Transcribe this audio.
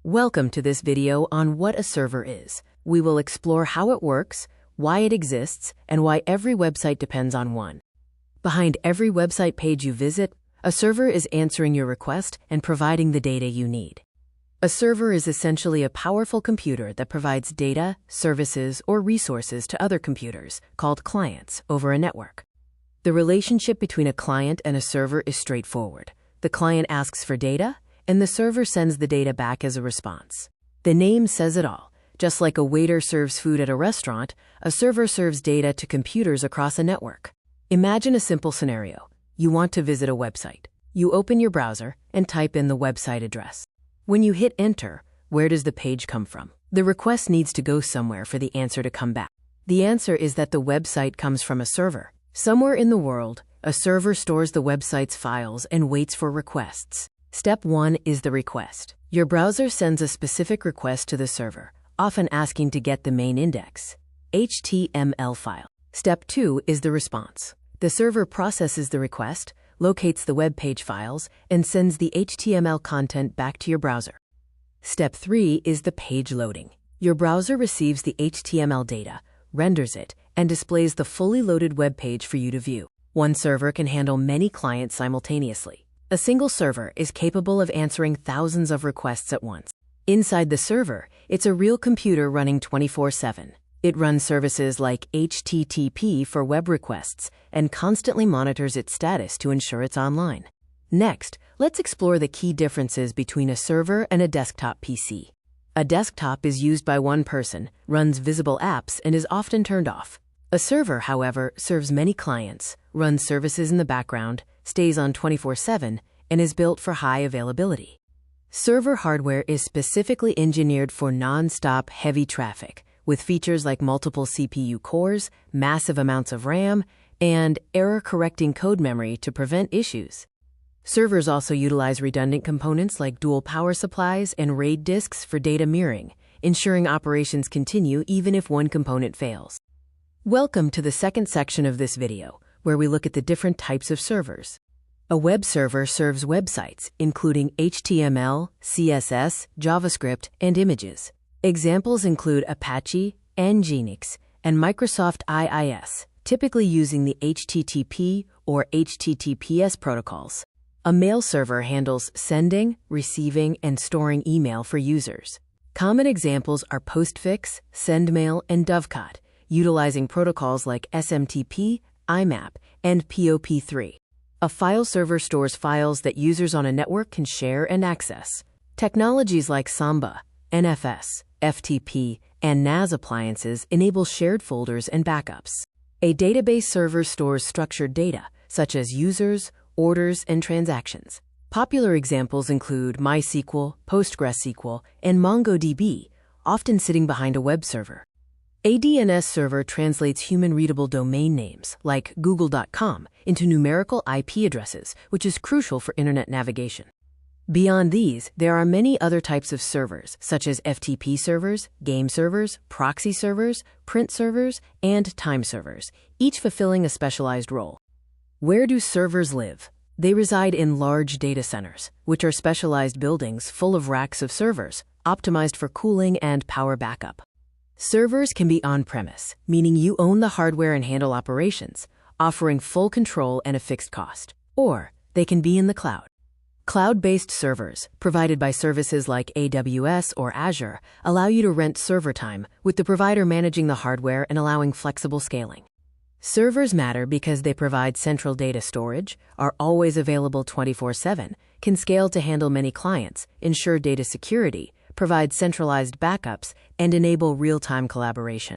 Welcome to this video on what a server is. We will explore how it works, why it exists, and why every website depends on one. Behind every website page you visit, a server is answering your request and providing the data you need. A server is essentially a powerful computer that provides data, services, or resources to other computers, called clients, over a network. The relationship between a client and a server is straightforward. The client asks for data, and the server sends the data back as a response. The name says it all. Just like a waiter serves food at a restaurant, a server serves data to computers across a network. Imagine a simple scenario. You want to visit a website. You open your browser and type in the website address. When you hit enter, where does the page come from? The request needs to go somewhere for the answer to come back. The answer is that the website comes from a server. Somewhere in the world, a server stores the website's files and waits for requests. Step 1 is the request. Your browser sends a specific request to the server, often asking to get the main index, HTML file. Step 2 is the response. The server processes the request, locates the web page files, and sends the HTML content back to your browser. Step 3 is the page loading. Your browser receives the HTML data, renders it, and displays the fully loaded web page for you to view. One server can handle many clients simultaneously. A single server is capable of answering thousands of requests at once. Inside the server, it's a real computer running 24/7. It runs services like HTTP for web requests and constantly monitors its status to ensure it's online. Next, let's explore the key differences between a server and a desktop PC. A desktop is used by one person, runs visible apps, and is often turned off. A server, however, serves many clients, runs services in the background, stays on 24/7, and is built for high availability. Server hardware is specifically engineered for non-stop heavy traffic, with features like multiple CPU cores, massive amounts of RAM, and error-correcting code memory to prevent issues. Servers also utilize redundant components like dual power supplies and RAID disks for data mirroring, ensuring operations continue even if one component fails. Welcome to the second section of this video, where we look at the different types of servers. A web server serves websites, including HTML, CSS, JavaScript, and images. Examples include Apache, Nginx, and Microsoft IIS, typically using the HTTP or HTTPS protocols. A mail server handles sending, receiving, and storing email for users. Common examples are Postfix, SendMail, and Dovecot, utilizing protocols like SMTP, IMAP, and POP3. A file server stores files that users on a network can share and access. Technologies like Samba, NFS, FTP, and NAS appliances enable shared folders and backups. A database server stores structured data, such as users, orders, and transactions. Popular examples include MySQL, PostgreSQL, and MongoDB, often sitting behind a web server. A DNS server translates human-readable domain names, like google.com, into numerical IP addresses, which is crucial for internet navigation. Beyond these, there are many other types of servers, such as FTP servers, game servers, proxy servers, print servers, and time servers, each fulfilling a specialized role. Where do servers live? They reside in large data centers, which are specialized buildings full of racks of servers, optimized for cooling and power backup. Servers can be on-premise, meaning you own the hardware and handle operations, offering full control and a fixed cost. Or they can be in the cloud. Cloud-based servers, provided by services like AWS or Azure, allow you to rent server time, with the provider managing the hardware and allowing flexible scaling. Servers matter because they provide central data storage, are always available 24/7, can scale to handle many clients, ensure data security, provide centralized backups, and enable real-time collaboration.